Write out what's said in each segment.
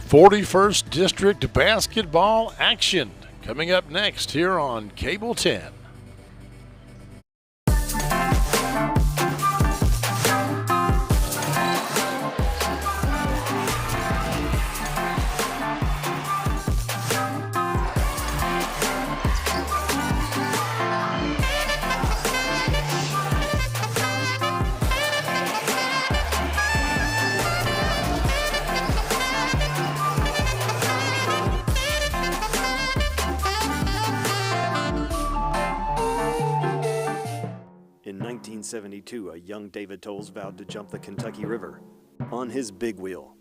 41st District basketball action coming up next here on Cable 10. In 1972, a young David Tolles vowed to jump the Kentucky River on his big wheel.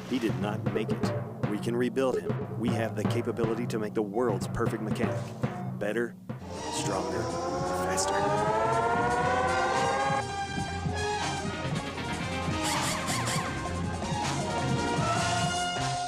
He did not make it. We can rebuild him. We have the capability to make the world's perfect mechanic. Better, stronger, faster.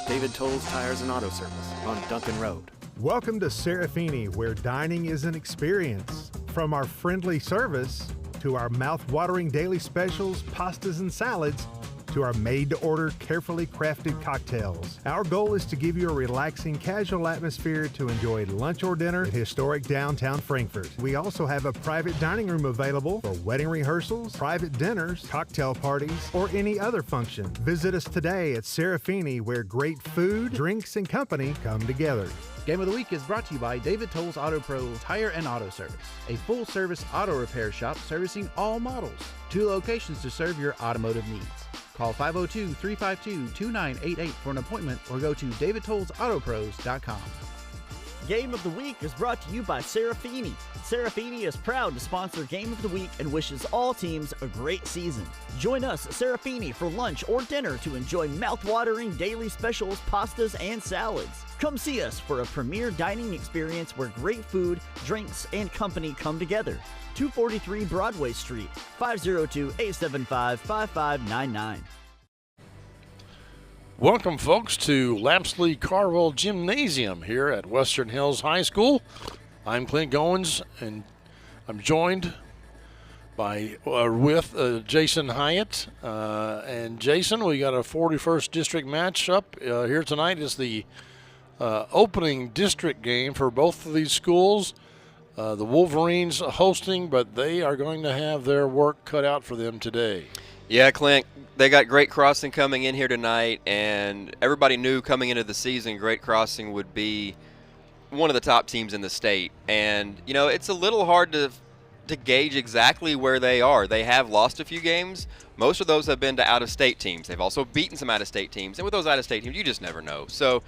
David Tolles Tires and Auto Service on Duncan Road. Welcome to Serafini, where dining is an experience. From our friendly service to our mouth-watering daily specials, pastas and salads, to our made-to-order, carefully crafted cocktails. Our goal is to give you a relaxing, casual atmosphere to enjoy lunch or dinner in historic downtown Frankfort. We also have a private dining room available for wedding rehearsals, private dinners, cocktail parties, or any other function. Visit us today at Serafini, where great food, drinks, and company come together. Game of the Week is brought to you by David Tolles Auto Pro Tire and Auto Service, a full-service auto repair shop servicing all models. 2 locations to serve your automotive needs. Call 502-352-2988 for an appointment or go to davidtollsautopros.com. Game of the Week is brought to you by Serafini. Serafini is proud to sponsor Game of the Week and wishes all teams a great season. Join us at Serafini for lunch or dinner to enjoy mouth-watering daily specials, pastas, and salads. Come see us for a premier dining experience where great food, drinks, and company come together. 243 Broadway Street, 502-875-5599. Welcome, folks, to Lapsley Carville Gymnasium here at Western Hills High School. I'm Clint Goins, and I'm joined with Jason Hyatt. And Jason, we got a 41st District match up here tonight. It's the opening district game for both of these schools. The Wolverines hosting, but they are going to have their work cut out for them today. Yeah, Clint, they got Great Crossing coming in here tonight, and everybody knew coming into the season Great Crossing would be one of the top teams in the state. And, you know, it's a little hard to gauge exactly where they are. They have lost a few games. Most of those have been to out-of-state teams. They've also beaten some out-of-state teams. And with those out-of-state teams, you just never know. So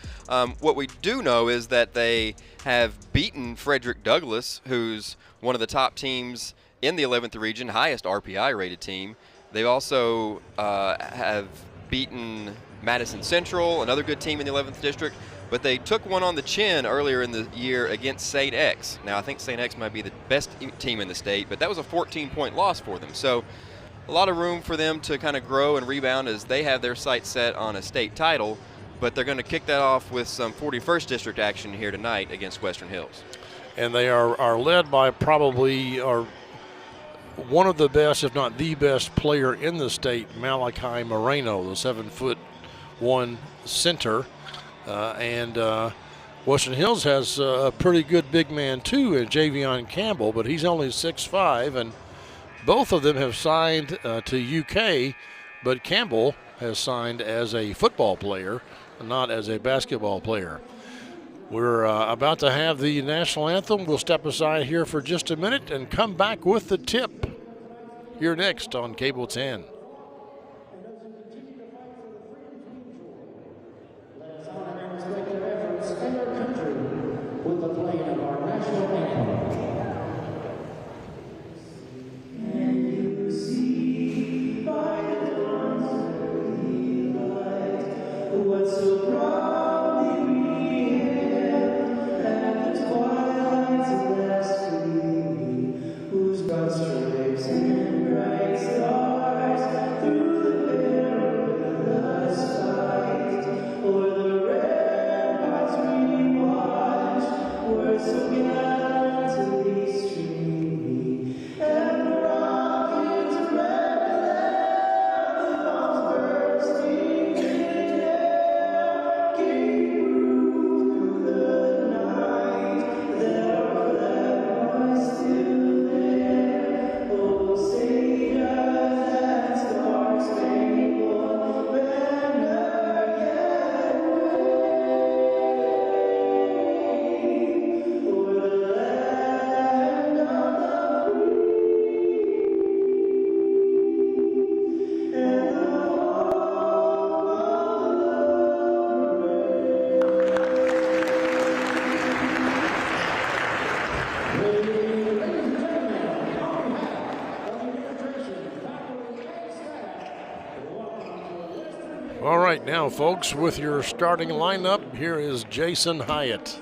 what we do know is that they have beaten Frederick Douglass, who's one of the top teams in the 11th region, highest RPI-rated team. They also have beaten Madison Central, another good team in the 11th district, but they took one on the chin earlier in the year against St. X. Now, I think St. X might be the best team in the state, but that was a 14-point loss for them. So a lot of room for them to kind of grow and rebound as they have their sights set on a state title, but they're going to kick that off with some 41st district action here tonight against Western Hills. And they are led by probably one of the best, if not the best player in the state, Malachi Moreno, the 7'1" center. Western Hills has a pretty good big man too in Javion Campbell, but he's only 6'5", and both of them have signed to UK, but Campbell has signed as a football player, not as a basketball player. We're about to have the national anthem. We'll step aside here for just a minute and come back with the tip here next on Cable 10. Whose broad stripes and bright stars All right, now, folks, with your starting lineup, here is Jason Hyatt.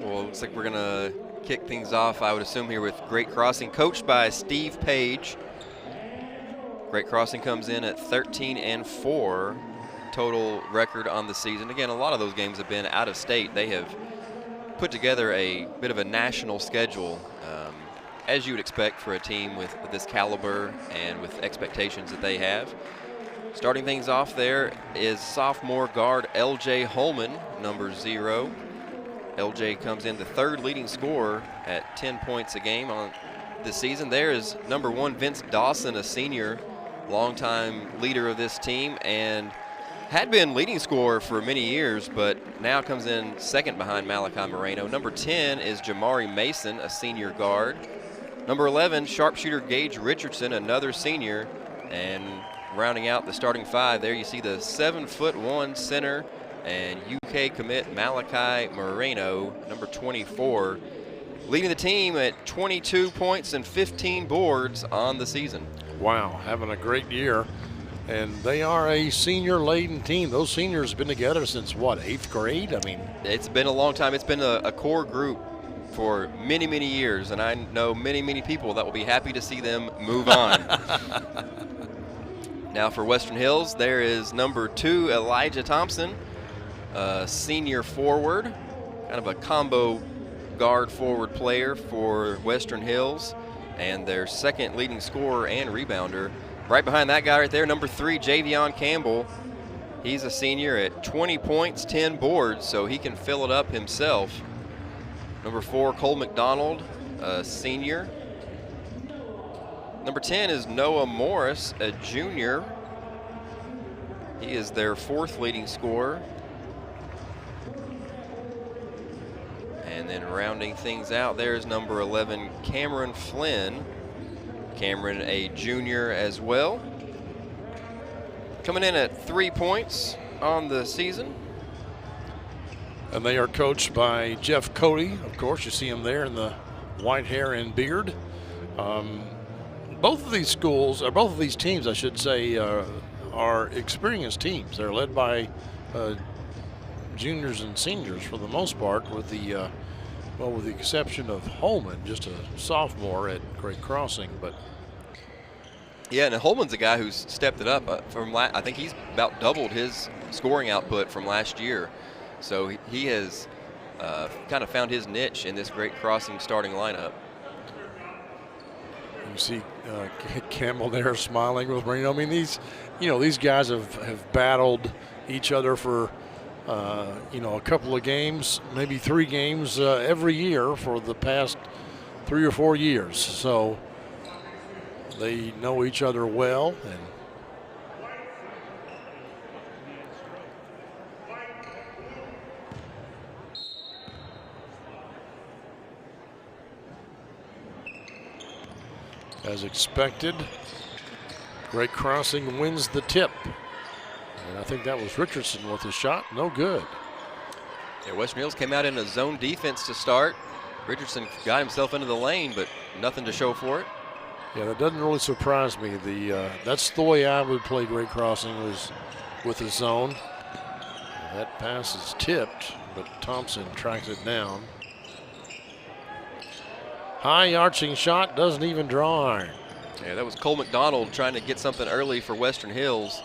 Well, it looks like we're going to kick things off, I would assume, here with Great Crossing, coached by Steve Page. Great Crossing comes in at 13-4 total record on the season. Again, a lot of those games have been out of state. They have put together a bit of a national schedule, as you would expect for a team with this caliber and with expectations that they have. Starting things off there is sophomore guard L.J. Holman, number 0. L.J. comes in the 3rd leading scorer at 10 points a game on this season. There is number 1 Vince Dawson, a senior, longtime leader of this team, and had been leading scorer for many years, but now comes in 2nd behind Malachi Moreno. Number 10 is Jamari Mason, a senior guard. Number 11, sharpshooter Gage Richardson, another senior. And rounding out the starting 5, there you see the 7'1" center and UK commit Malachi Moreno, number 24, leading the team at 22 points and 15 boards on the season. Wow, having a great year. And they are a senior-laden team. Those seniors have been together since, what, 8th grade? I mean, it's been a long time. It's been a core group for many, many years, and I know many, many people that will be happy to see them move on. Now for Western Hills, there is number 2, Elijah Thompson, senior forward, kind of a combo guard forward player for Western Hills, and their 2nd leading scorer and rebounder. Right behind that guy right there, number 3, Javion Campbell. He's a senior at 20 points, 10 boards, so he can fill it up himself. Number 4, Cole McDonald, a senior. Number 10 is Noah Morris, a junior. He is their 4th leading scorer. And then rounding things out, there's number 11, Cameron Flynn. Cameron, a junior as well. Coming in at 3 points on the season. And they are coached by Jeff Cody. Of course, you see him there in the white hair and beard. Both of these schools, or both of these teams, I should say, are experienced teams. They're led by juniors and seniors for the most part, with the with the exception of Holman, just a sophomore at Great Crossing. But yeah, and Holman's a guy who's stepped it up from I think he's about doubled his scoring output from last year. So he has kind of found his niche in this Great Crossing starting lineup. You see Campbell there smiling with Marino. I mean, these guys have battled each other for a couple of games, maybe 3 games every year for the past 3 or 4 years. So they know each other well. And as expected, Great Crossing wins the tip. And I think that was Richardson with a shot. No good. Yeah, Western Hills came out in a zone defense to start. Richardson got himself into the lane, but nothing to show for it. Yeah, that doesn't really surprise me. That's the way I would play Great Crossing, was with a zone. That pass is tipped, but Thompson tracks it down. High arching shot, doesn't even draw iron. Yeah, that was Cole McDonald trying to get something early for Western Hills.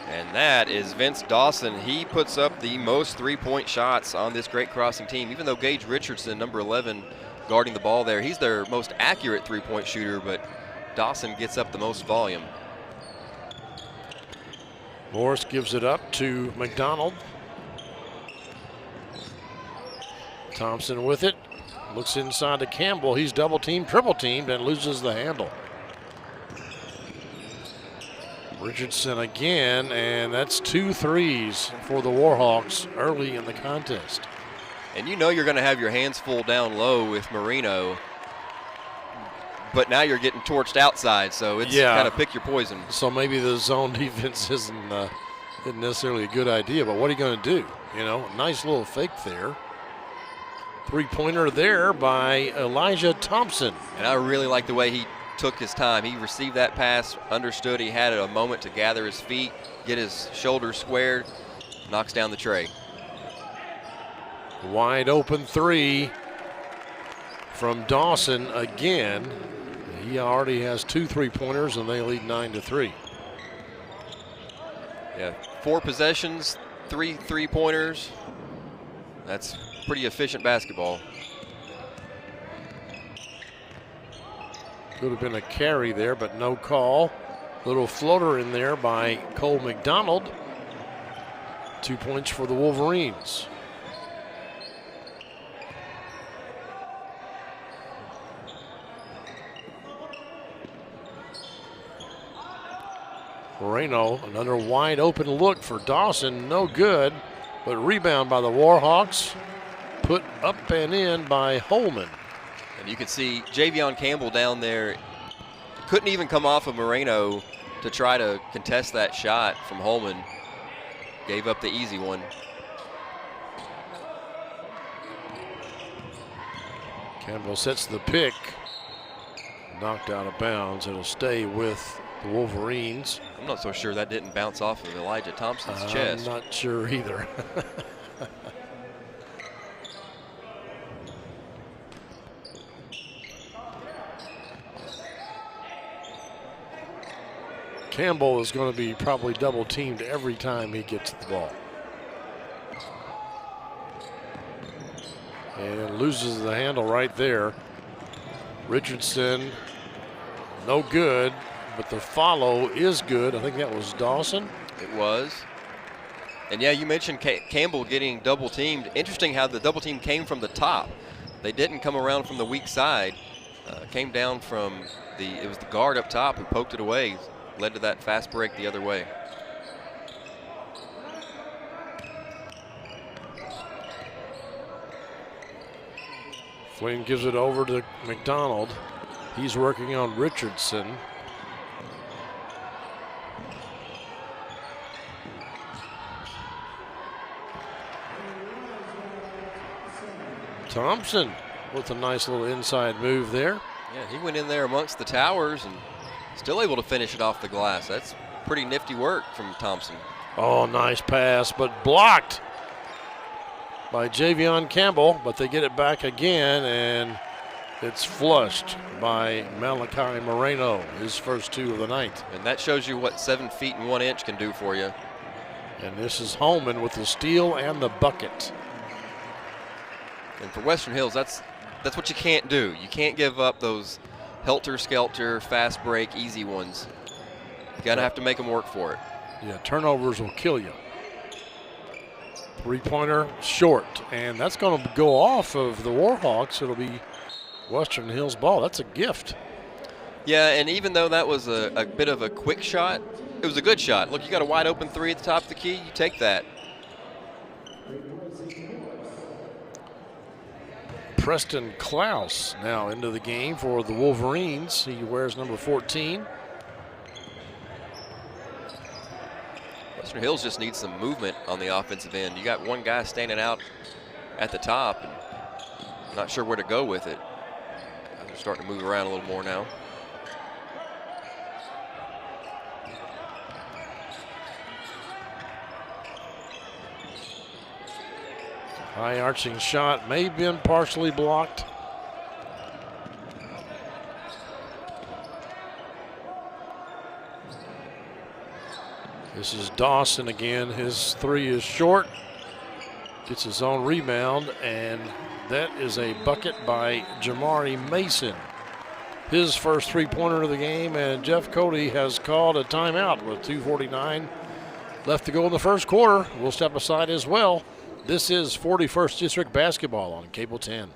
And that is Vince Dawson. He puts up the most 3-point shots on this Great Crossing team, even though Gage Richardson, number 11, guarding the ball there, he's their most accurate 3-point shooter, but Dawson gets up the most volume. Morris gives it up to McDonald. Thompson with it. Looks inside to Campbell. He's double teamed, triple teamed, and loses the handle. Richardson again, and that's 2 threes for the Warhawks early in the contest. And you know you're going to have your hands full down low with Marino, but now you're getting torched outside, so it's kind of pick your poison. So maybe the zone defense isn't necessarily a good idea, but what are you going to do? Nice little fake there. 3-pointer there by Elijah Thompson. And I really like the way he took his time. He received that pass, understood he had a moment to gather his feet, get his shoulders squared, knocks down the tray. Wide open three from Dawson again. He already has 2 3-pointers, and they lead 9-3. Yeah, 4 possessions, 3 3-pointers. That's pretty efficient basketball. Could have been a carry there, but no call. Little floater in there by Cole McDonald. 2 points for the Wolverines. Moreno, another wide open look for Dawson, no good, but rebound by the Warhawks, put up and in by Holman. And you can see Javion Campbell down there couldn't even come off of Moreno to try to contest that shot from Holman. Gave up the easy one. Campbell sets the pick, knocked out of bounds. It'll stay with the Wolverines. I'm not so sure that didn't bounce off of Elijah Thompson's chest. I'm not sure either. Campbell is going to be probably double teamed every time he gets the ball. And loses the handle right there. Richardson, no good, but the follow is good. I think that was Dawson. It was. And yeah, you mentioned Campbell getting double teamed. Interesting how the double team came from the top. They didn't come around from the weak side. Came down from it was the guard up top who poked it away. Led to that fast break the other way. Flynn gives it over to McDonald. He's working on Richardson. Thompson with a nice little inside move there. Yeah, he went in there amongst the towers and still able to finish it off the glass. That's pretty nifty work from Thompson. Oh, nice pass, but blocked by Javion Campbell, but they get it back again, and it's flushed by Malachi Moreno, his first 2 of the night. And that shows you what 7 feet and 1 inch can do for you. And this is Holman with the steal and the bucket. And for Western Hills, that's what you can't do. You can't give up those helter-skelter, fast break, easy ones. You gotta have to make them work for it. Yeah, turnovers will kill you. 3-pointer short, and that's going to go off of the Warhawks. It'll be Western Hills ball. That's a gift. Yeah, and even though that was a bit of a quick shot, it was a good shot. Look, you got a wide open 3 at the top of the key. You take that. Preston Klaus now into the game for the Wolverines. He wears number 14. Western Hills just needs some movement on the offensive end. You got one guy standing out at the top and not sure where to go with it. They're starting to move around a little more now. High arching shot may have been partially blocked. This is Dawson again. His 3 is short. Gets his own rebound, and that is a bucket by Jamari Mason. His first 3-pointer of the game, and Jeff Cody has called a timeout with 2:49 left to go in the first quarter. We'll step aside as well. This is 41st District Basketball on Cable 10.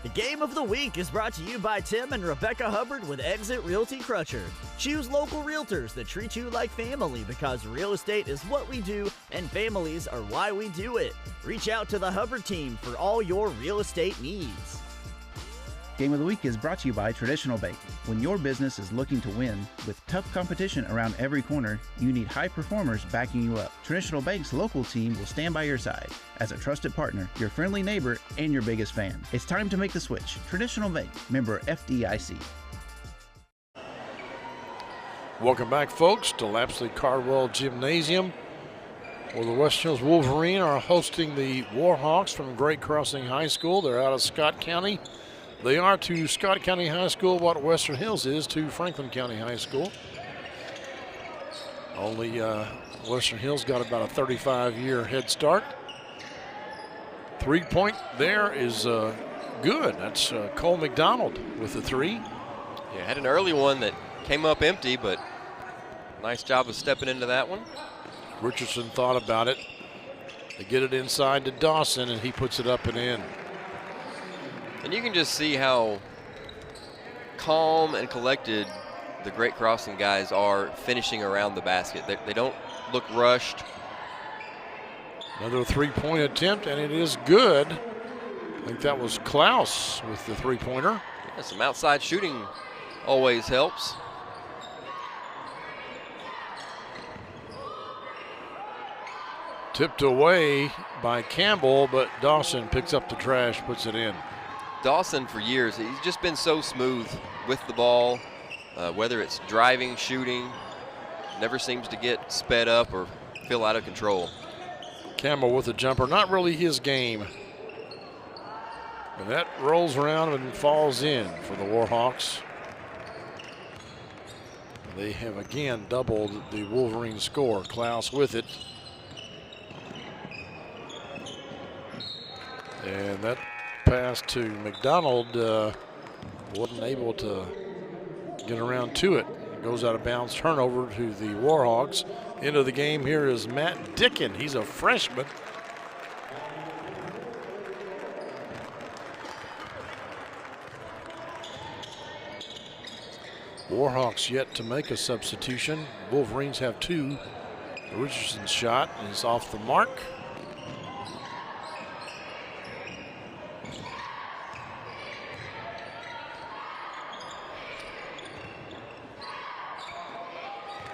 The Game of the Week is brought to you by Tim and Rebecca Hubbard with Exit Realty Crutcher. Choose local realtors that treat you like family because real estate is what we do and families are why we do it. Reach out to the Hubbard team for all your real estate needs. Game of the Week is brought to you by Traditional Bank. When your business is looking to win, with tough competition around every corner, you need high performers backing you up. Traditional Bank's local team will stand by your side as a trusted partner, your friendly neighbor, and your biggest fan. It's time to make the switch. Traditional Bank, member FDIC. Welcome back, folks, to Lapsley Cardwell Gymnasium, where the Western Hills Wolverine are hosting the Warhawks from Great Crossing High School. They're out of Scott County. They are to Scott County High School what Western Hills is to Franklin County High School. Only Western Hills got about a 35-year head start. 3-point there is good. That's Cole McDonald with the 3. Yeah, had an early one that came up empty, but nice job of stepping into that one. Richardson thought about it. They get it inside to Dawson, and he puts it up and in. And you can just see how calm and collected the Great Crossing guys are finishing around the basket. They don't look rushed. Another 3-point attempt, and it is good. I think that was Klaus with the 3-pointer. Yeah, some outside shooting always helps. Tipped away by Campbell, but Dawson picks up the trash, puts it in. Dawson, for years, he's just been so smooth with the ball, whether it's driving, shooting, never seems to get sped up or feel out of control. Campbell with a jumper, not really his game. And that rolls around and falls in for the Warhawks. They have again doubled the Wolverine score. Klaus with it. And that pass to McDonald wasn't able to get around to it. It goes out of bounds, turnover to the Warhawks. Into the game here is Matt Dickin. He's a freshman. Warhawks yet to make a substitution. Wolverines have 2. Richardson's shot is off the mark.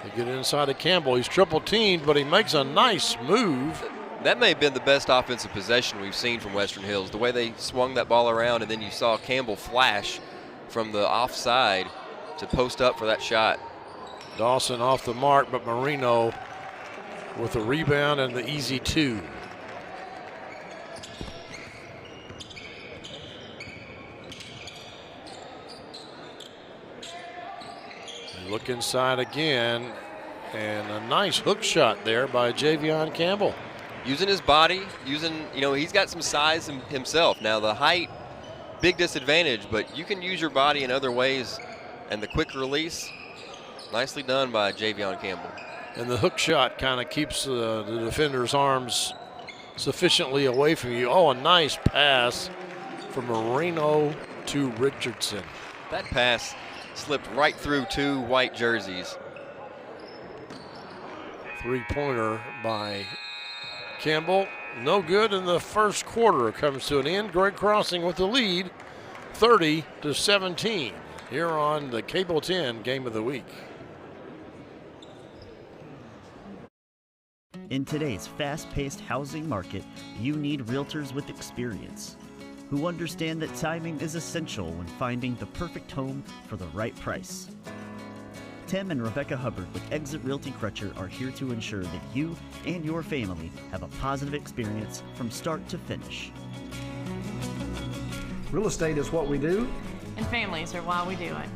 They get inside of Campbell. He's triple teamed, but he makes a nice move. That may have been the best offensive possession we've seen from Western Hills. The way they swung that ball around, and then you saw Campbell flash from the offside to post up for that shot. Dawson off the mark, but Marino with the rebound and the easy 2. They look inside again, and a nice hook shot there by Javion Campbell. Using his body, he's got some size himself. Now the height, big disadvantage, but you can use your body in other ways. And the quick release, nicely done by Javion Campbell. And the hook shot kind of keeps the defender's arms sufficiently away from you. Oh, a nice pass from Marino to Richardson. That pass slipped right through 2 white jerseys. 3-pointer by Campbell. No good in the first quarter. Comes to an end. Great Crossing with the lead, 30-17. Here on the Cable 10 Game of the Week. In today's fast-paced housing market, you need realtors with experience who understand that timing is essential when finding the perfect home for the right price. Tim and Rebecca Hubbard with Exit Realty Crutcher are here to ensure that you and your family have a positive experience from start to finish. Real estate is what we do, and families are why we do it.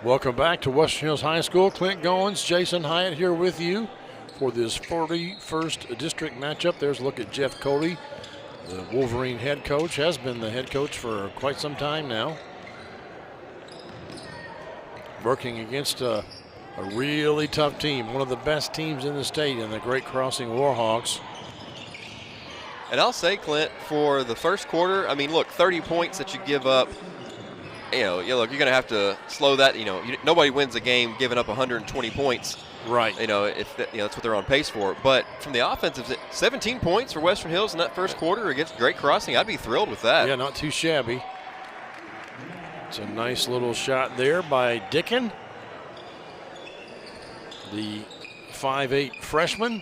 Welcome back to Western Hills High School. Clint Goins, Jason Hyatt here with you for this 41st district matchup. There's a look at Jeff Cody, the Wolverine head coach, has been the head coach for quite some time now. Working against a really tough team, one of the best teams in the state in the Great Crossing Warhawks. And I'll say, Clint, for the first quarter, I mean, look, 30 points that you give up, look, you're going to have to slow that. Nobody wins a game giving up 120 points. Right. If that's what they're on pace for. But from the offensive, 17 points for Western Hills in that first quarter against Great Crossing. I'd be thrilled with that. Yeah, not too shabby. It's a nice little shot there by Dickin, the 5'8" freshman.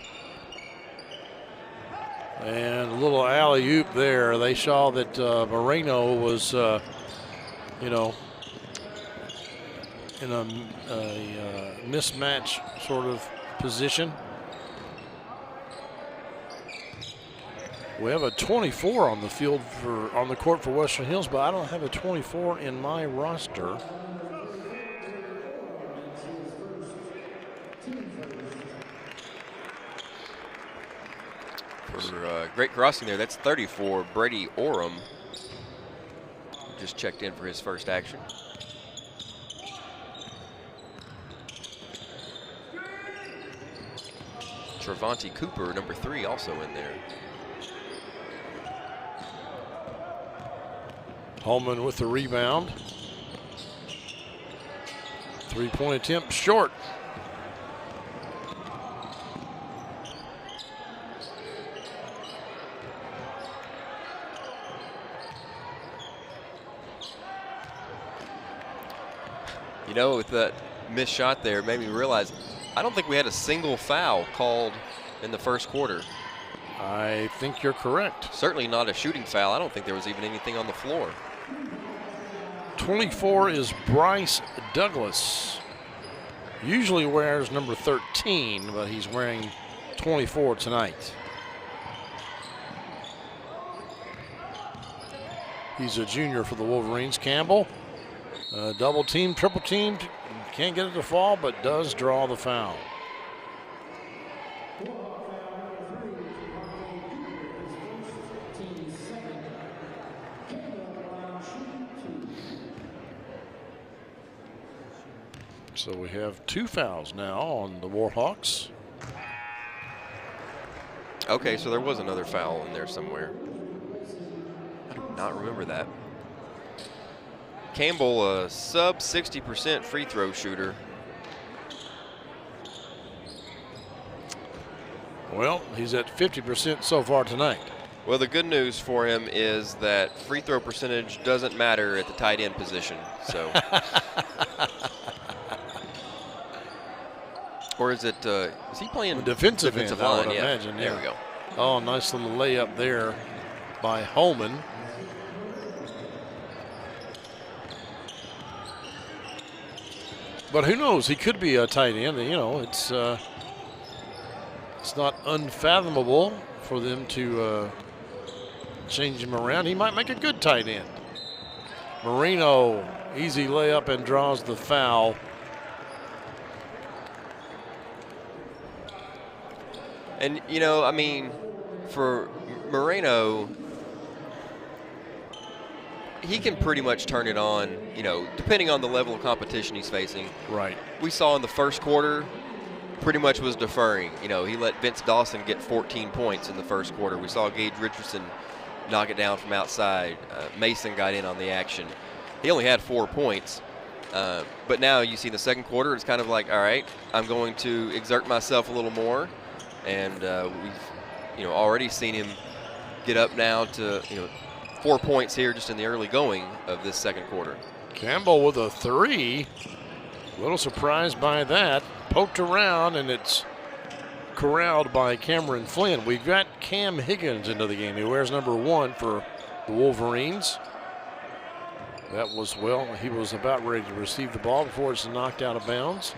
And a little alley-oop there. They saw that Moreno was, in a mismatch sort of position. We have a 24 on the field on the court for Western Hills, but I don't have a 24 in my roster. For Great Crossing there, that's 34, Brady Oram. Just checked in for his first action. Trevonte Cooper, number 3, also in there. Holman with the rebound. Three-point attempt short. With that missed shot there, it made me realize I don't think we had a single foul called in the first quarter. I think you're correct. Certainly not a shooting foul. I don't think there was even anything on the floor. 24 is Bryce Douglas. Usually wears number 13, but he's wearing 24 tonight. He's a junior for the Wolverines. Campbell, double team, triple teamed, can't get it to fall, but does draw the foul. So we have 2 fouls now on the Warhawks. Okay, so there was another foul in there somewhere. I do not remember that. Campbell, a sub 60% free throw shooter. Well, he's at 50% so far tonight. Well, the good news for him is that free throw percentage doesn't matter at the tight end position. So, or is it? Is he playing the defensive end? line? I would yeah. imagine. Yeah. There we go. Oh, nice little layup there by Holman. But who knows? He could be a tight end. It's not unfathomable for them to change him around. He might make a good tight end. Moreno, easy layup and draws the foul. And, for Moreno, he can pretty much turn it on, depending on the level of competition he's facing. Right. We saw in the first quarter, pretty much was deferring. He let Vince Dawson get 14 points in the first quarter. We saw Gage Richardson knock it down from outside. Mason got in on the action. He only had 4 points. But now you see in the second quarter, it's kind of like, all right, I'm going to exert myself a little more. And we've, already seen him get up now to, 4 points here just in the early going of this second quarter. Campbell with a 3. A little surprised by that. Poked around, and it's corralled by Cameron Flynn. We've got Cam Higgins into the game. He wears number 1 for the Wolverines. That was, he was about ready to receive the ball before it's knocked out of bounds.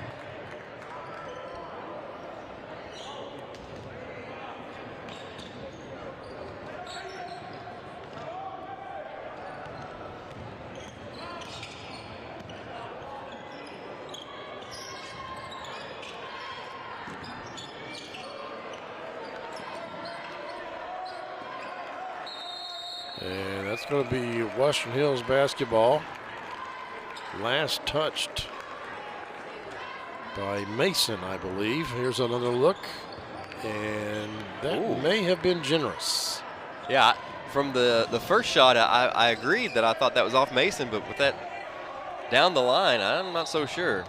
And that's going to be Western Hills basketball. Last touched by Mason, I believe. Here's another look. And that may have been generous. Yeah, from the first shot, I agreed that I thought that was off Mason, but with that down the line, I'm not so sure.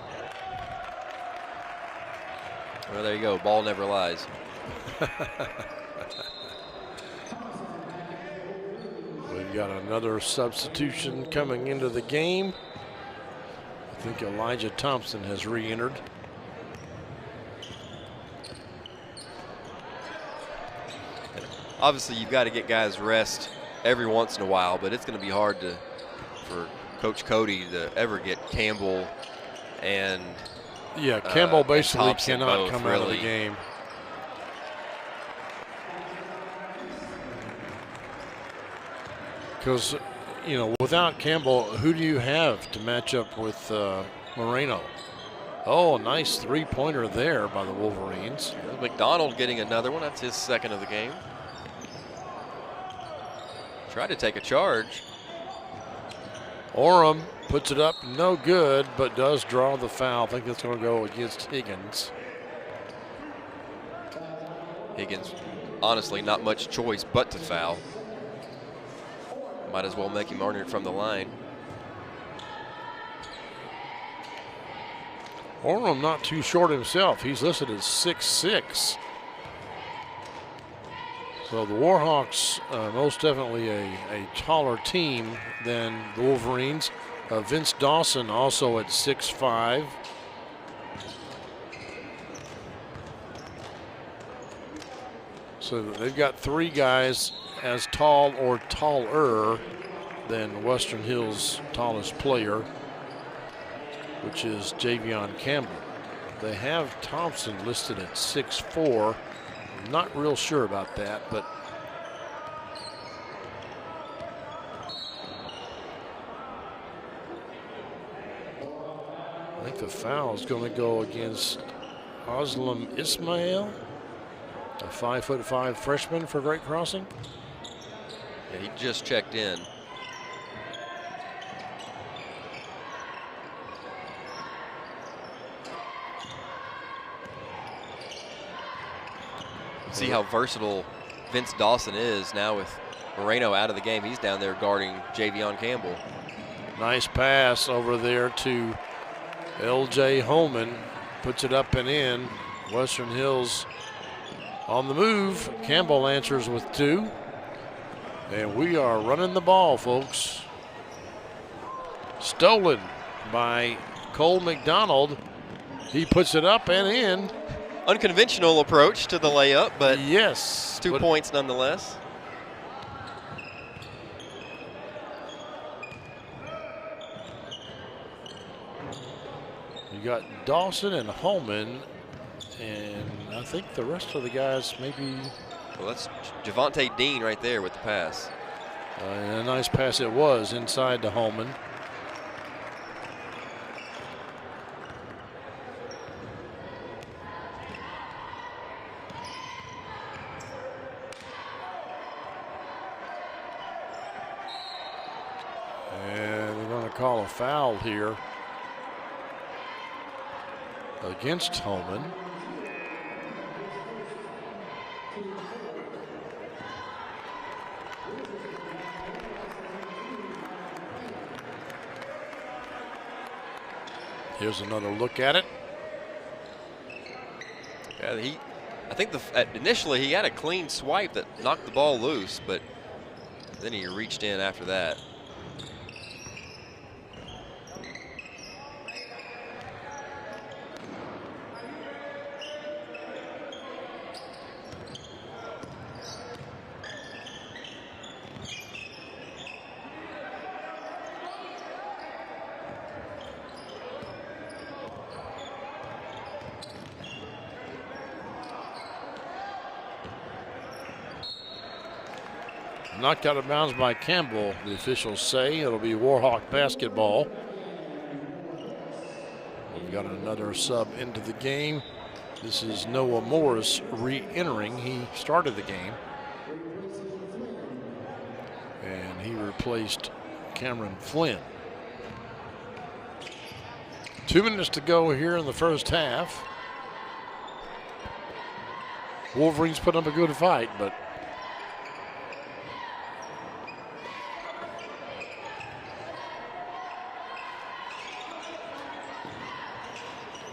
Well, there you go. Ball never lies. We've got another substitution coming into the game. I think Elijah Thompson has re-entered. Obviously, you've got to get guys rest every once in a while, but it's going to be hard for Coach Cody to ever get Campbell and Campbell basically Thompson cannot both, come out of the game. Because, you know, without Campbell, who do you have to match up with Moreno? Oh, nice three-pointer there by the Wolverines. McDonald getting another one. That's his second of the game. Tried to take a charge. Orem puts it up, no good, but does draw the foul. I think that's going to go against Higgins. Higgins, honestly, not much choice but to foul. Might as well make him earn it from the line. Orem not too short himself. He's listed as 6'6". So the Warhawks most definitely a taller team than the Wolverines. Vince Dawson also at 6'5". So they've got three guys as tall or taller than Western Hills' tallest player, which is Javion Campbell. They have Thompson listed at 6'4". I'm not real sure about that, but I think the foul is going to go against Aslam Ismail, a 5'5" freshman for Great Crossing. Yeah, he just checked in. See how versatile Vince Dawson is now with Moreno out of the game. He's down there guarding Javion Campbell. Nice pass over there to L.J. Holman. Puts it up and in. Western Hills on the move. Campbell answers with two. And we are running the ball, folks. Stolen by Cole McDonald. He puts it up and in. Unconventional approach to the layup, but yes, 2 points nonetheless. You got Dawson and Holman, and I think the rest of the guys maybe. Well, that's Javante Dean right there with the pass. And a nice pass it was inside to Holman. And they're going to call a foul here against Holman. Here's another look at it. Yeah, I think initially he had a clean swipe that knocked the ball loose, but then he reached in after that. Knocked out of bounds by Campbell, the officials say. It'll be Warhawk basketball. We've got another sub into the game. This is Noah Morris re-entering. He started the game. and he replaced Cameron Flynn. 2 minutes to go here in the first half. Wolverines put up a good fight, but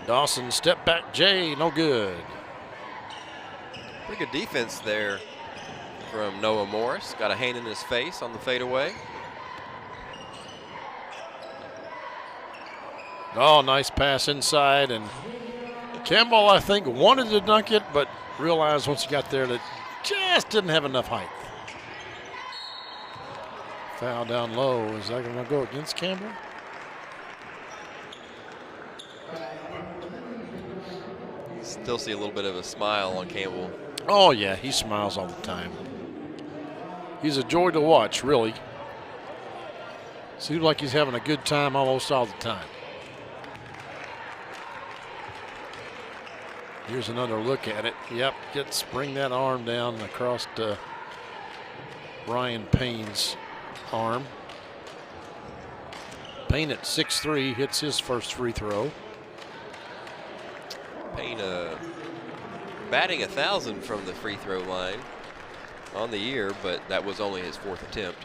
Dawson step back Jay, no good. Pretty good defense there from Noah Morris. Got a hand in his face on the fadeaway. Oh, nice pass inside, and Campbell, I think, wanted to dunk it, but realized once he got there that just didn't have enough height. Foul down low. Is that going to go against Campbell? You still see a little bit of a smile on Campbell. Oh, yeah, he smiles all the time. He's a joy to watch, really. Seems like he's having a good time almost all the time. Here's another look at it. Yep, bring that arm down across Ryan Payne's arm. Payne at 6'3", hits his first free throw. Payne batting 1,000 from the free throw line on the year, but that was only his 4th attempt.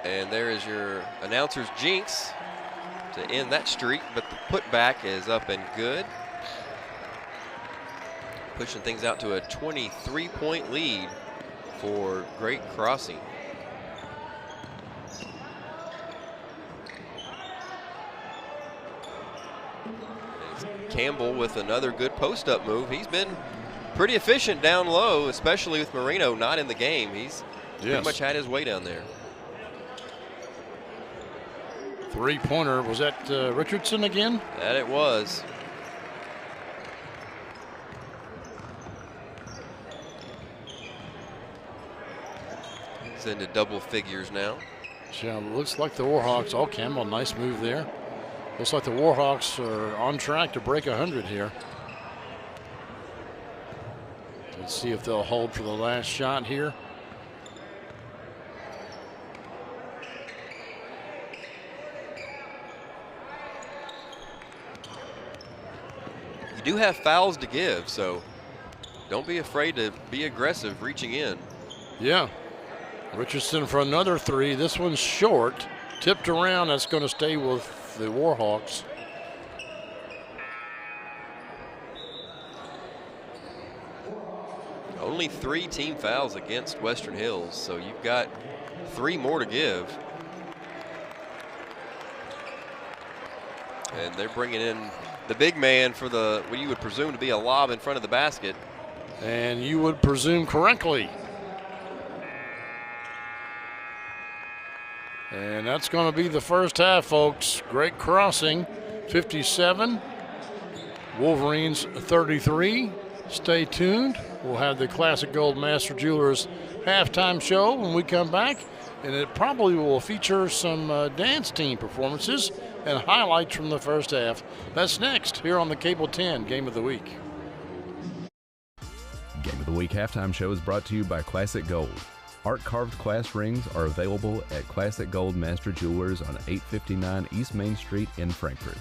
And there is your announcer's jinx to end that streak, but the putback is up and good. Pushing things out to a 23-point lead for Great Crossing. Campbell with another good post-up move. He's been pretty efficient down low, especially with Marino not in the game. He's pretty much had his way down there. Three-pointer, was that Richardson again? That it was. It's into double figures now. Yeah, looks like the Warhawks. Oh, Campbell, nice move there. Looks like the Warhawks are on track to break 100 here. Let's see if they'll hold for the last shot here. You do have fouls to give, so don't be afraid to be aggressive reaching in. Yeah. Richardson for another three. This one's short. Tipped around. That's going to stay with the Warhawks. Only 3 team fouls against Western Hills, so you've got 3 more to give. And they're bringing in the big man for what you would presume to be a lob in front of the basket. And you would presume correctly. And that's going to be the first half, folks. Great Crossing, 57. Wolverines, 33. Stay tuned. We'll have the Classic Gold Master Jewelers halftime show when we come back. And it probably will feature some dance team performances and highlights from the first half. That's next here on the Cable 10 Game of the Week. Game of the Week halftime show is brought to you by Classic Gold. Art-carved class rings are available at Classic Gold Master Jewelers on 859 East Main Street in Frankfort.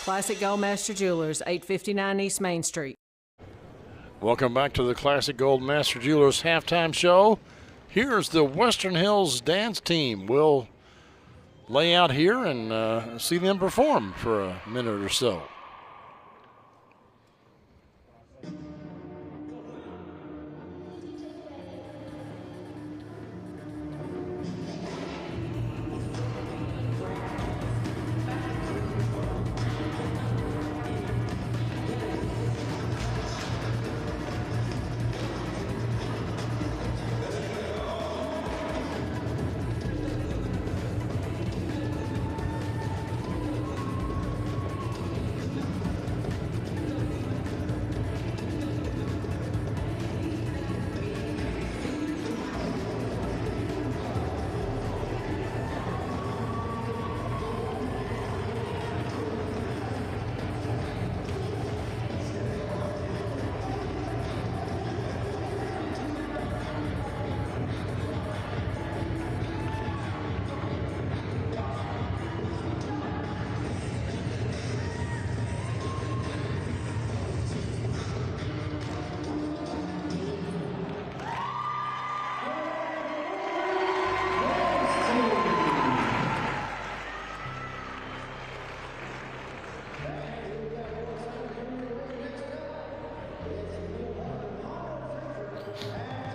Classic Gold Master Jewelers, 859 East Main Street. Welcome back to the Classic Gold Master Jewelers halftime show. Here's the Western Hills dance team. We'll lay out here and see them perform for a minute or so.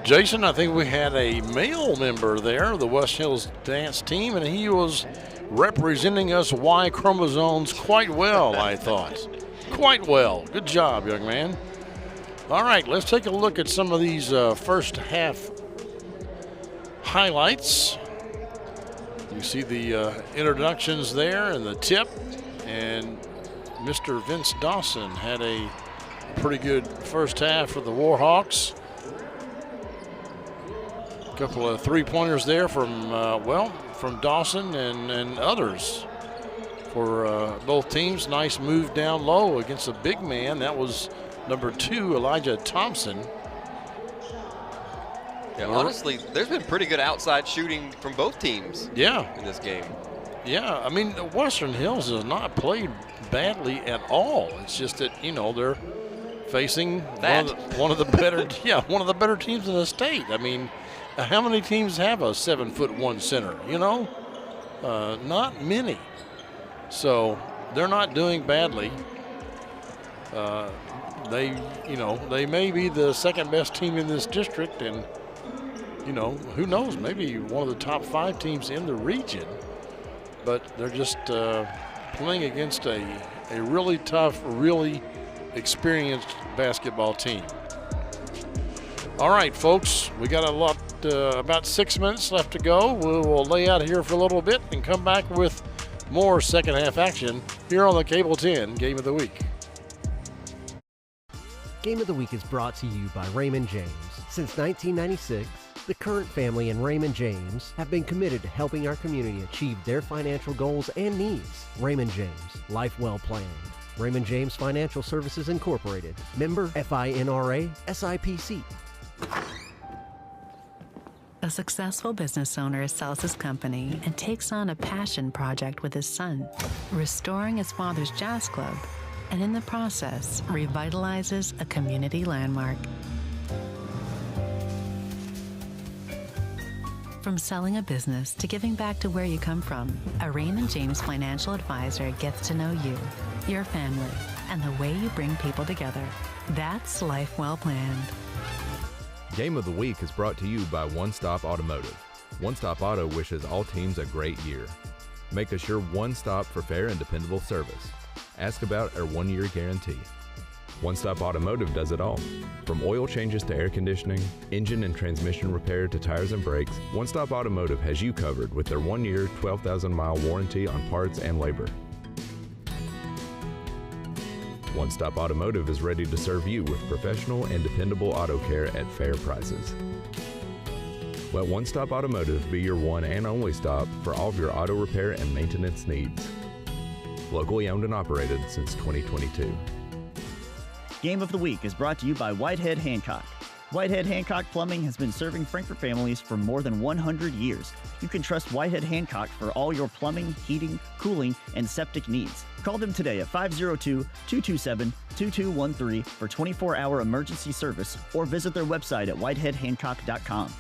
Jason, I think we had a male member there, the West Hills dance team, and he was representing us Y chromosomes quite well, I thought. Quite well. Good job, young man. All right, let's take a look at some of these first half highlights. You see the introductions there and the tip, and Mr. Vince Dawson had a pretty good first half for the Warhawks. A couple of three-pointers there from Dawson and others for both teams. Nice move down low against a big man. That was number 2, Elijah Thompson. Yeah, honestly, there's been pretty good outside shooting from both teams in this game. Yeah, I mean, Western Hills has not played badly at all. It's just that, they're facing one of the better teams in the state. I mean, how many teams have a 7'1" center? Not many. So they're not doing badly. They may be the second best team in this district, and who knows, maybe one of the top 5 teams in the region. But they're just playing against a really tough, really experienced basketball team. All right, folks, we got about 6 minutes left to go. We'll lay out here for a little bit and come back with more second half action here on the Cable 10 Game of the Week. Game of the Week is brought to you by Raymond James. Since 1996, the Current family and Raymond James have been committed to helping our community achieve their financial goals and needs. Raymond James, life well planned. Raymond James Financial Services Incorporated. Member FINRA SIPC. A successful business owner sells his company and takes on a passion project with his son, restoring his father's jazz club, and in the process, revitalizes a community landmark. From selling a business to giving back to where you come from, a Raymond James financial advisor gets to know you, your family, and the way you bring people together. That's life well planned. Game of the Week is brought to you by One Stop Automotive. One Stop Auto wishes all teams a great year. Make us your one stop for fair and dependable service. Ask about our 1-year guarantee. One Stop Automotive does it all. From oil changes to air conditioning, engine and transmission repair to tires and brakes, One Stop Automotive has you covered with their 1-year, 12,000-mile warranty on parts and labor. One Stop Automotive is ready to serve you with professional and dependable auto care at fair prices. Let One Stop Automotive be your one and only stop for all of your auto repair and maintenance needs. Locally owned and operated since 2022. Game of the Week is brought to you by Whitehead Hancock. Whitehead Hancock Plumbing has been serving Frankfort families for more than 100 years. You can trust Whitehead Hancock for all your plumbing, heating, cooling, and septic needs. Call them today at 502-227-2213 for 24-hour emergency service or visit their website at whiteheadhancock.com.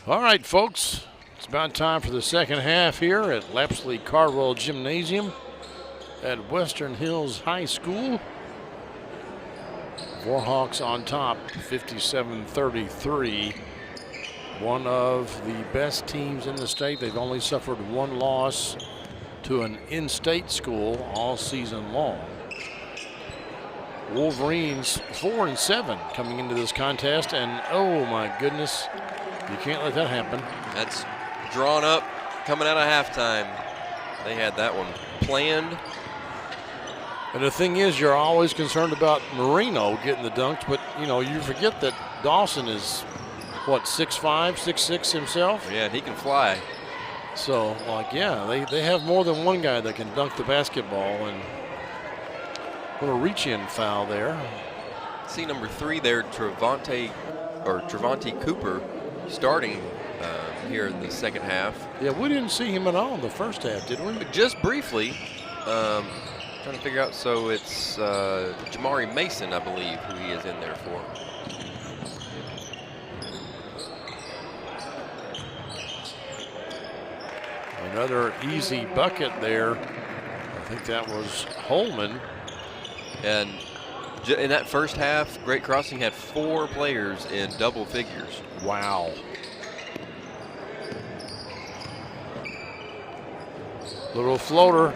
All right, folks. It's about time for the second half here at Lapsley Cardwell Gymnasium at Western Hills High School. Warhawks on top, 57-33. One of the best teams in the state. They've only suffered one loss to an in-state school all season long. Wolverines 4-7 coming into this contest, and oh my goodness, you can't let that happen. That's drawn up coming out of halftime. They had that one planned. And the thing is, you're always concerned about Marino getting the dunks, but you forget that Dawson is, what, 6'5", 6'6" himself? Yeah, and he can fly. So, they have more than one guy that can dunk the basketball, and what a reach-in foul there. See number 3 there, Trevante Cooper, starting here in the second half. Yeah, we didn't see him at all in the first half, did we? Just briefly. Trying to figure out, so it's Jamari Mason, I believe, who he is in there for. Another easy bucket there. I think that was Holman. And in that first half, Great Crossing had 4 players in double figures. Wow. Little floater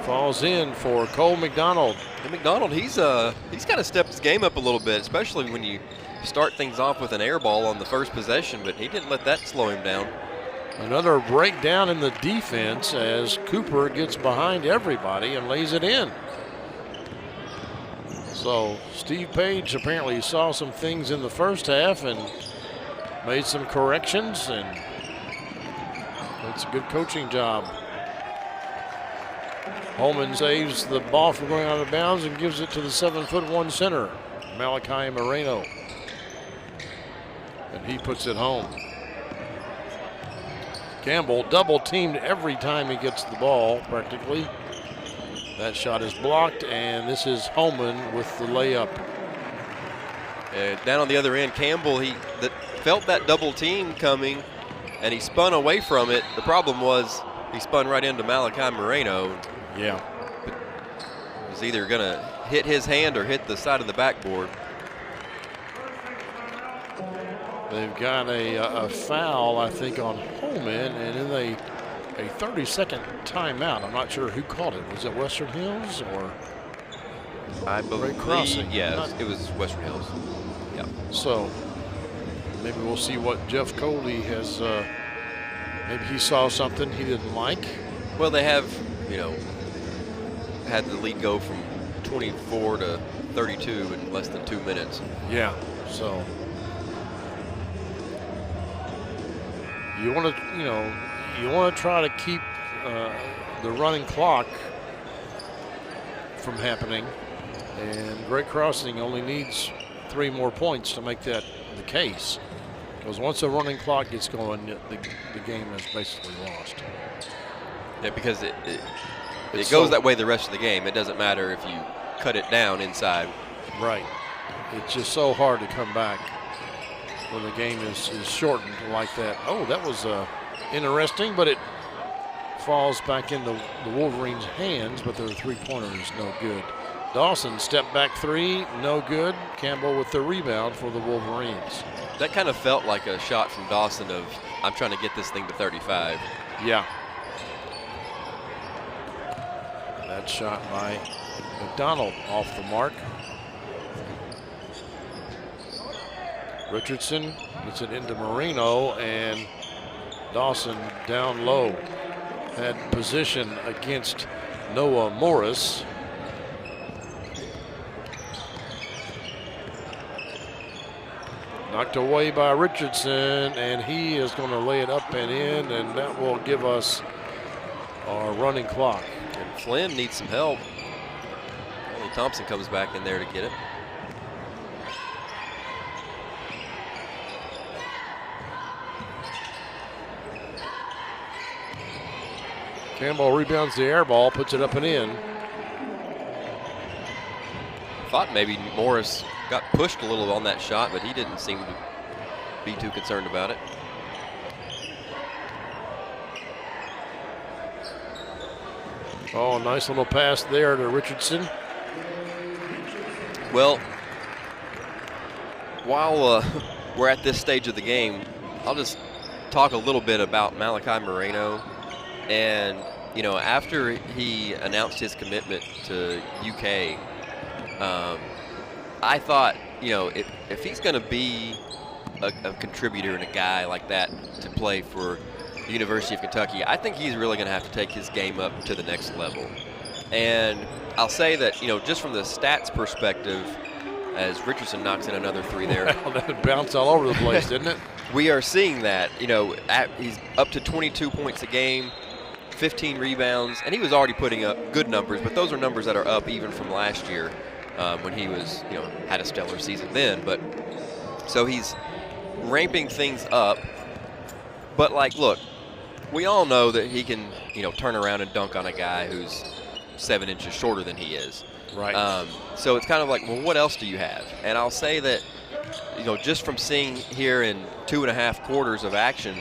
falls in for Cole McDonald. And McDonald, he's kind of stepped his game up a little bit, especially when you start things off with an air ball on the first possession, but he didn't let that slow him down. Another breakdown in the defense as Cooper gets behind everybody and lays it in. So Steve Page apparently saw some things in the first half and made some corrections, and that's a good coaching job. Holman saves the ball from going out of bounds and gives it to the 7'1" center, Malachi Moreno. And he puts it home. Campbell double teamed every time he gets the ball, practically. That shot is blocked, and this is Holman with the layup. Down on the other end, Campbell, he felt that double team coming, and he spun away from it. The problem was he spun right into Malachi Moreno. Yeah. It was either going to hit his hand or hit the side of the backboard. They've got a foul, I think, on Holman, and then a 30-second timeout. I'm not sure who called it. Was it Western Hills or I believe, Crossing? Yeah, it was Western Hills. Yeah. So maybe we'll see what Jeff Coley has. Maybe he saw something he didn't like. Well, they have, had the lead go from 24 to 32 in less than 2 minutes. Yeah. So you want to try to keep the running clock from happening, and Great Crossing only needs 3 more points to make that the case, because once the running clock gets going, the game is basically lost. Yeah, because it goes that way the rest of the game. It doesn't matter if you cut it down inside. Right. It's just so hard to come back when the game is shortened like that. Oh, that was interesting, but it falls back into the Wolverines' hands, but their 3-pointer is no good. Dawson step back 3, no good. Campbell with the rebound for the Wolverines. That kind of felt like a shot from Dawson of, I'm trying to get this thing to 35. Yeah. That shot by McDonald off the mark. Richardson gets it into Moreno, and Dawson down low. Had position against Noah Morris. Knocked away by Richardson, and he is going to lay it up and in, and that will give us our running clock. And Flynn needs some help. Only Thompson comes back in there to get it. Campbell rebounds the air ball, puts it up and in. Thought maybe Morris got pushed a little on that shot, but he didn't seem to be too concerned about it. Oh, nice little pass there to Richardson. Well, while we're at this stage of the game, I'll just talk a little bit about Malachi Moreno. And, you know, after he announced his commitment to UK, I thought, you know, if he's going to be a contributor and a guy like that to play for the University of Kentucky, I think he's really going to have to take his game up to the next level. And I'll say that, you know, just from the stats perspective, as Richardson knocks in another three there. Well, that bounced all over the place, didn't it? We are seeing that, you know, he's up to 22 points a game, 15 rebounds, and he was already putting up good numbers, but those are numbers that are up even from last year when he was, you know, had a stellar season then. But so he's ramping things up. But, like, look, we all know that he can, you know, turn around and dunk on a guy who's 7 inches shorter than he is. Right. So it's kind of like, well, what else do you have? And I'll say that, you know, just from seeing here in 2.5 quarters of action,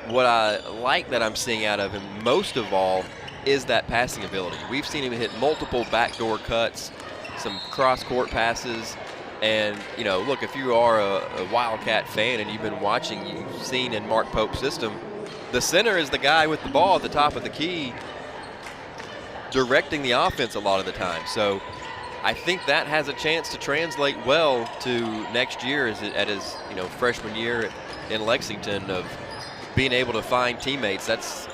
what I like that I'm seeing out of him most of all is that passing ability. We've seen him hit multiple backdoor cuts, some cross-court passes, and, you know, look, if you are a Wildcat fan and you've been watching, you've seen in Mark Pope's system, the center is the guy with the ball at the top of the key, directing the offense a lot of the time. So I think that has a chance to translate well to next year at his, you know, freshman year in Lexington, of being able to find teammates. That's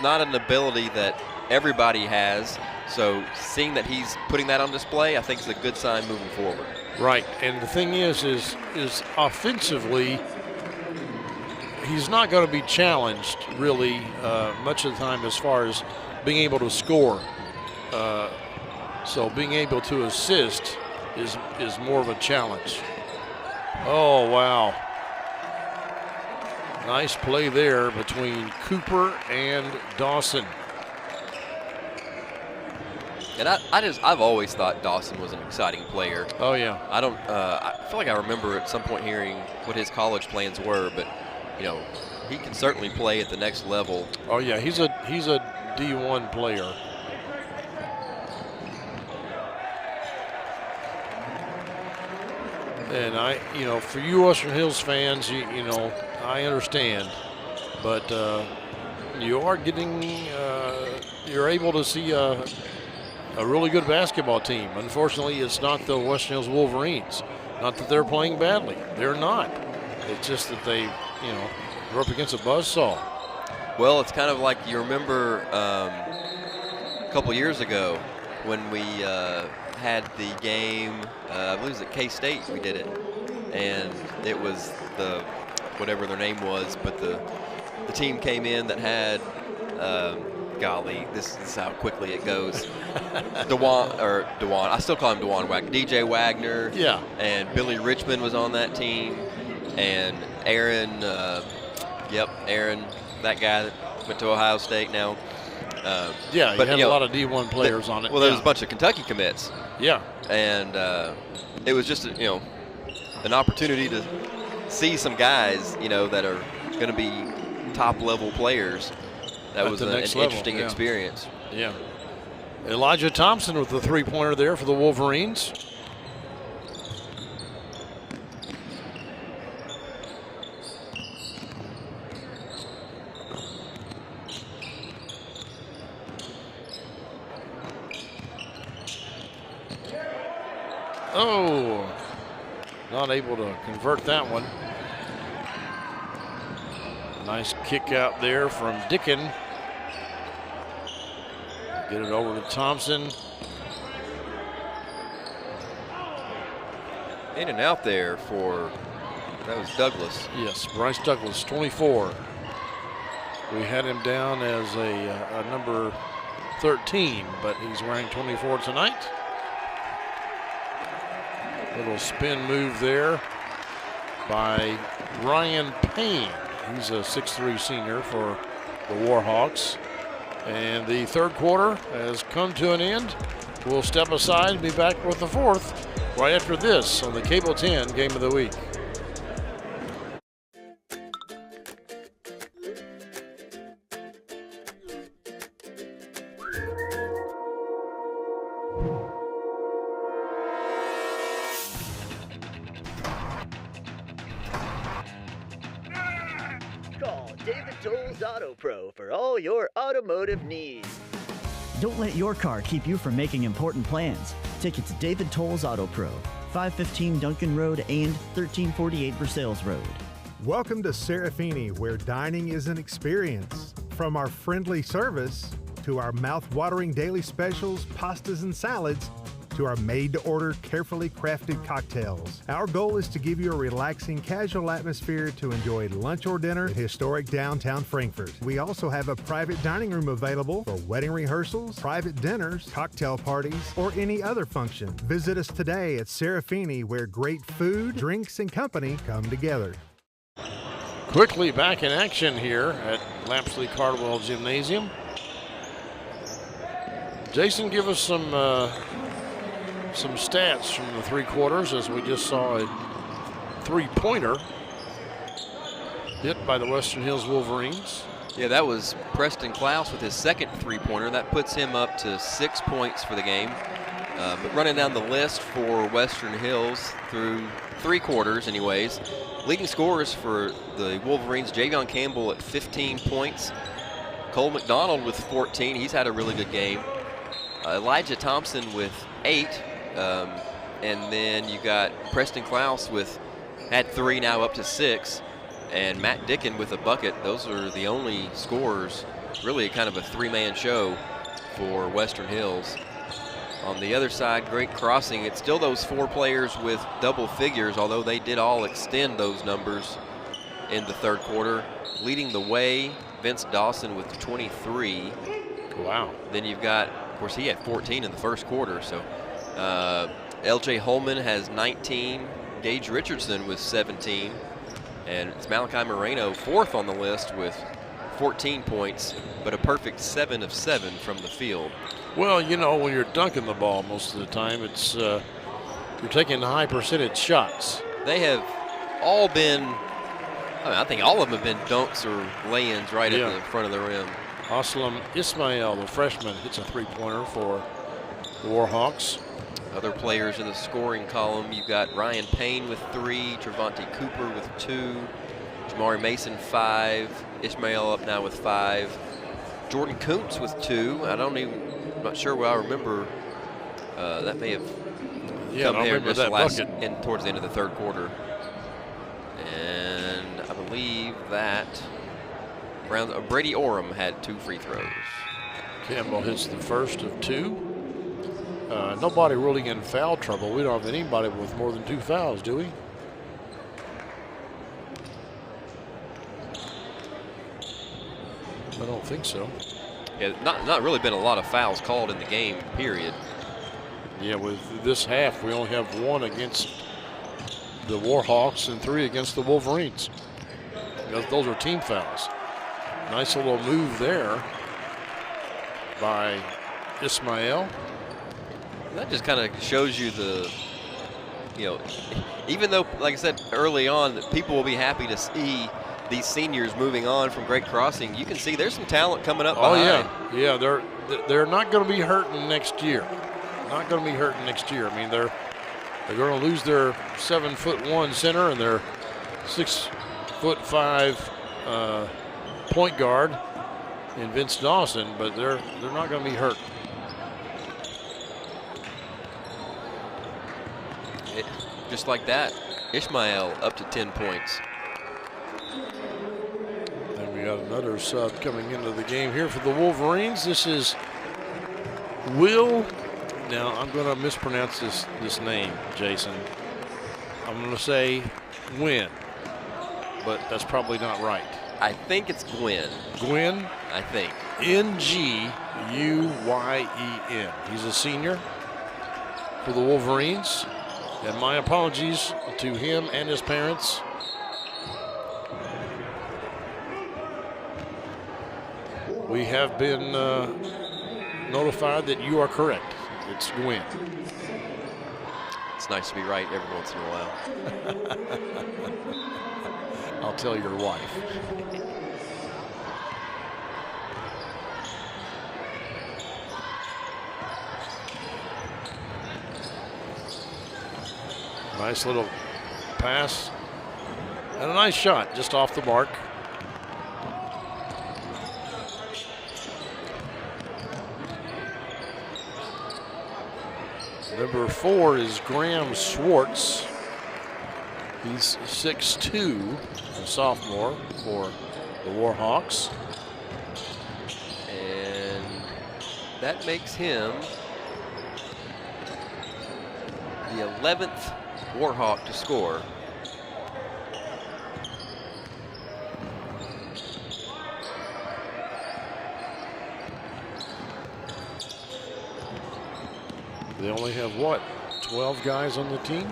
not an ability that everybody has. So seeing that he's putting that on display, I think is a good sign moving forward. Right, and the thing is offensively, he's not going to be challenged really much of the time as far as being able to score. So being able to assist is more of a challenge. Oh, wow. Nice play there between Cooper and Dawson. And I've always thought Dawson was an exciting player. Oh, yeah. I feel like I remember at some point hearing what his college plans were, but, you know, he can certainly play at the next level. Oh, yeah, he's a D1 player. And you know, for you Western Hills fans, you know, I understand, but you are getting, you're able to see a really good basketball team. Unfortunately, it's not the Western Hills Wolverines. Not that they're playing badly. They're not. It's just that they, you know, are up against a buzzsaw. Well, it's kind of like, you remember a couple years ago when we had the game, I believe it was at K-State we did it, and it was whatever their name was, but the team came in that had, golly, this is how quickly it goes. Dewan, I still call him Dewan Wagner. DJ Wagner. Yeah. And Billy Richmond was on that team, and Aaron, Aaron, that guy that went to Ohio State now. Yeah, but, you had a lot of D1 players on it. Well, there was a bunch of Kentucky commits. Yeah. And it was just, you know, an opportunity to see some guys, you know, that are going to be top-level players. That was an interesting experience. Yeah. Elijah Thompson with the three-pointer there for the Wolverines. Oh, not able to convert that one. Nice kick out there from Dickin. Get it over to Thompson. In and out there that was Douglas. Yes, Bryce Douglas, 24. We had him down as a number 13, but he's wearing 24 tonight. Little spin move there by Ryan Payne. He's a 6'3" senior for the Warhawks. And the third quarter has come to an end. We'll step aside and be back with the fourth right after this on the Cable 10 Game of the Week. David Toll's Auto Pro for all your automotive needs. Don't let your car keep you from making important plans. Take it to David Toll's Auto Pro, 515 Duncan Road and 1348 Versailles Road. Welcome to Serafini, where dining is an experience. From our friendly service to our mouth-watering daily specials, pastas and salads, to our made-to-order, carefully crafted cocktails. Our goal is to give you a relaxing, casual atmosphere to enjoy lunch or dinner in historic downtown Frankfort. We also have a private dining room available for wedding rehearsals, private dinners, cocktail parties, or any other function. Visit us today at Serafini, where great food, drinks, and company come together. Quickly back in action here at Lapsley Cardwell Gymnasium. Jason, give us some stats from the three quarters, as we just saw a three-pointer hit by the Western Hills Wolverines. Yeah, that was Preston Klaus with his second three-pointer. That puts him up to 6 points for the game. But running down the list for Western Hills through three quarters anyways, leading scorers for the Wolverines, Javion Campbell at 15 points. Cole McDonald with 14. He's had a really good game. Elijah Thompson with 8. And then you got Preston Klaus had 3, now up to 6. And Matt Dickin with a bucket. Those are the only scorers, really kind of a three-man show for Western Hills. On the other side, Great Crossing, it's still those 4 players with double figures, although they did all extend those numbers in the third quarter. Leading the way, Vince Dawson with 23. Wow. Then you've got, of course, he had 14 in the first quarter. So LJ Holman has 19. Gage Richardson with 17. And it's Malachi Moreno, 4th on the list with 14 points, but a perfect 7 of 7 from the field. Well, you know, when you're dunking the ball most of the time, it's you're taking high percentage shots. They have all been, I think all of them have been dunks or lay-ins right at the front of the rim. Aslam Ismail, the freshman, hits a three-pointer for the Warhawks. Other players in the scoring column, you've got Ryan Payne with 3, Trevante Cooper with 2, Jamari Mason 5, Ismail up now with 5, Jordan Koontz with 2. I'm not sure what I remember. That may have come here just towards the end of the third quarter. And I believe that Brady Oram had 2 free throws. Campbell hits the first of 2. Nobody really in foul trouble. We don't have anybody with more than 2 fouls, do we? I don't think so. Yeah, not really been a lot of fouls called in the game, period. Yeah, with this half, we only have 1 against the Warhawks and 3 against the Wolverines. Those are team fouls. Nice little move there by Ismail. That just kind of shows you even though, like I said early on, that people will be happy to see these seniors moving on from Great Crossing, you can see there's some talent coming up behind. Yeah, they're not going to be hurting next year. Not going to be hurting next year. I mean, they're going to lose their 7'1" center and their 6'5" point guard in Vince Dawson, but they're not going to be hurt. Just like that, Ishmael up to 10 points. And we got another sub coming into the game here for the Wolverines. This is Will. Now I'm going to mispronounce this name, Jason. I'm going to say Gwyn, but that's probably not right. I think it's Gwyn. Gwyn? I think. Nguyen. He's a senior for the Wolverines. And my apologies to him and his parents. We have been notified that you are correct. It's Gwyn. It's nice to be right every once in a while. I'll tell your wife. Nice little pass and a nice shot just off the mark. Number 4 is Graham Swartz. He's 6'2", a sophomore for the Warhawks. And that makes him the 11th Warhawk to score. They only have, what, 12 guys on the team?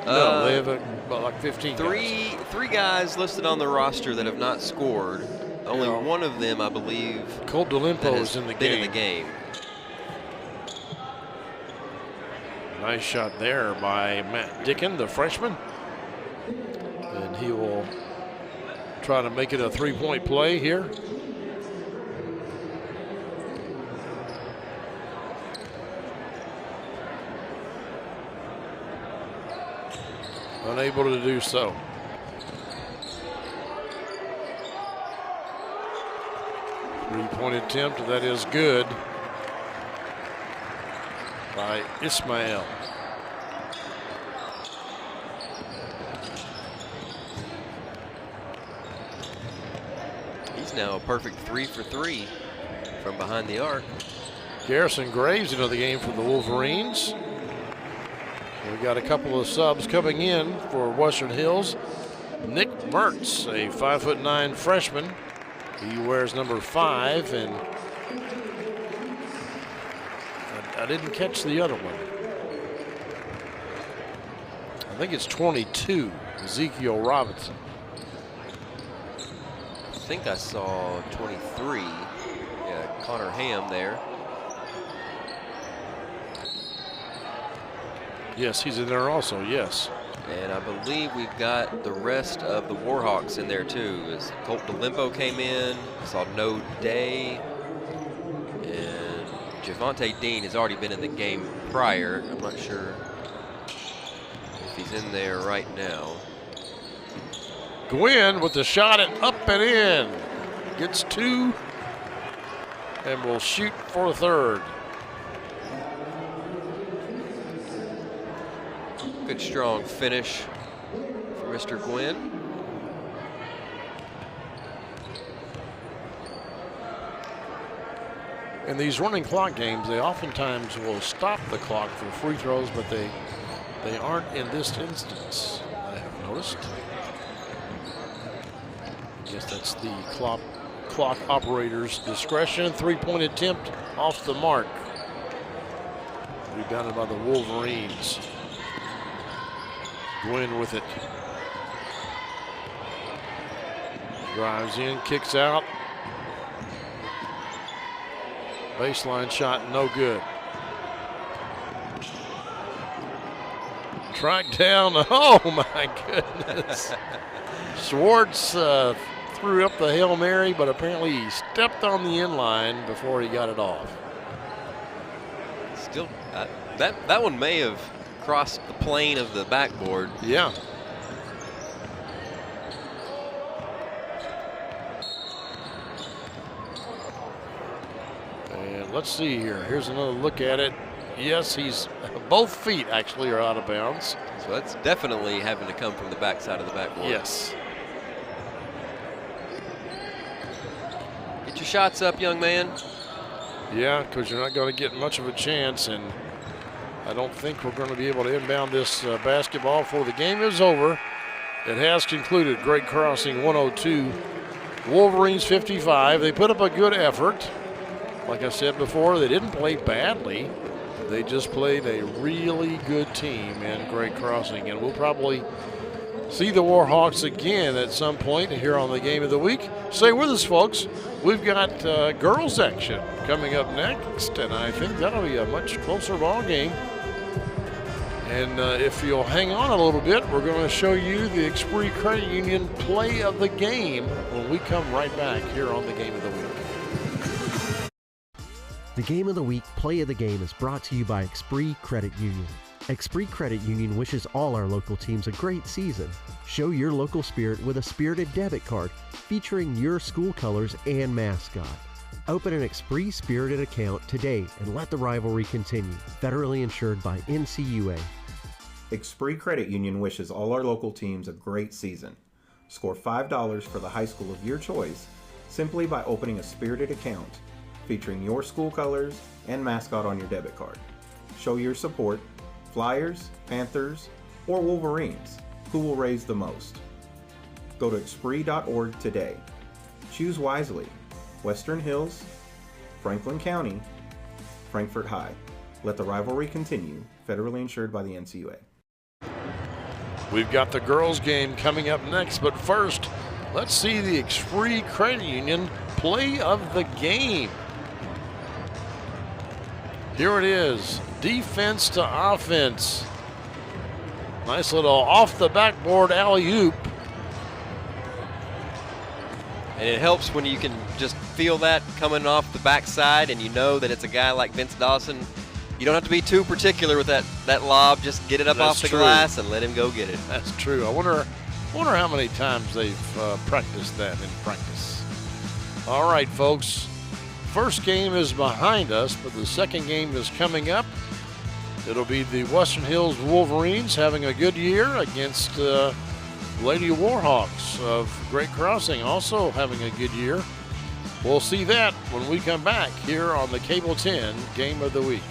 No, they have about like 15 guys. Three guys listed on the roster that have not scored. Only one of them, I believe, Colt DeLimpo is in the game. Nice shot there by Matt Dickin, the freshman. And he will try to make it a three-point play here. Unable to do so. Three-point attempt, that is good by Ismail. He's now a perfect 3 for 3 from behind the arc. Garrison Graves into the game for the Wolverines. We got a couple of subs coming in for Western Hills. Nick Mertz, a 5'9" freshman. He wears number 5, and I didn't catch the other one. I think it's 22, Ezekiel Robinson. I think I saw 23. Yeah, Connor Ham there. Yes, he's in there also, yes. And I believe we've got the rest of the Warhawks in there too. As Colt DeLimpo came in, I saw No Day, and Javante Dean has already been in the game prior. I'm not sure if he's in there right now. Gwynn with the shot and up and in. Gets 2 and will shoot for a third. Good strong finish for Mr. Gwynn. In these running clock games, they oftentimes will stop the clock for free throws, but they aren't in this instance, I have noticed. I guess that's the clock operator's discretion. Three-point attempt off the mark. Rebounded by the Wolverines. Gwynn with it. Drives in, kicks out. Baseline shot, no good. Tracked down, oh my goodness. Swartz threw up the Hail Mary, but apparently he stepped on the inline before he got it off. Still, that one may have crossed the plane of the backboard. Yeah. And let's see here. Here's another look at it. Yes, both feet actually are out of bounds. So that's definitely having to come from the backside of the backboard. Yes. Get your shots up, young man. Yeah, because you're not going to get much of a chance, and I don't think we're going to be able to inbound this basketball before the game is over. It has concluded. Great Crossing 102, Wolverines 55. They put up a good effort. Like I said before, they didn't play badly. They just played a really good team in Great Crossing, and we'll probably see the Warhawks again at some point here on the Game of the Week. Stay with us, folks. We've got girls action coming up next, and I think that'll be a much closer ball game. And if you'll hang on a little bit, we're going to show you the Esprit Credit Union play of the game when we come right back here on the Game of the Week. The Game of the Week Play of the Game is brought to you by Esprit Credit Union. Esprit Credit Union wishes all our local teams a great season. Show your local spirit with a spirited debit card featuring your school colors and mascot. Open an Esprit Spirited account today and let the rivalry continue. Federally insured by NCUA. Esprit Credit Union wishes all our local teams a great season. Score $5 for the high school of your choice simply by opening a Spirited account featuring your school colors and mascot on your debit card. Show your support. Flyers, Panthers, or Wolverines. Who will raise the most? Go to Esprit.org today. Choose wisely. Western Hills, Franklin County, Frankfort High. Let the rivalry continue. Federally insured by the NCUA. We've got the girls' game coming up next, but first, let's see the Esprit Credit Union play of the game. Here it is, defense to offense. Nice little off the backboard alley-oop. And it helps when you can just feel that coming off the backside and you know that it's a guy like Vince Dawson. You don't have to be too particular with that lob. Just get it up off the glass and let him go get it. That's true. I wonder how many times they've practiced that in practice. All right, folks. First game is behind us, but the second game is coming up. It'll be the Western Hills Wolverines having a good year against Lady Warhawks of Great Crossing also having a good year. We'll see that when we come back here on the Cable 10 Game of the Week.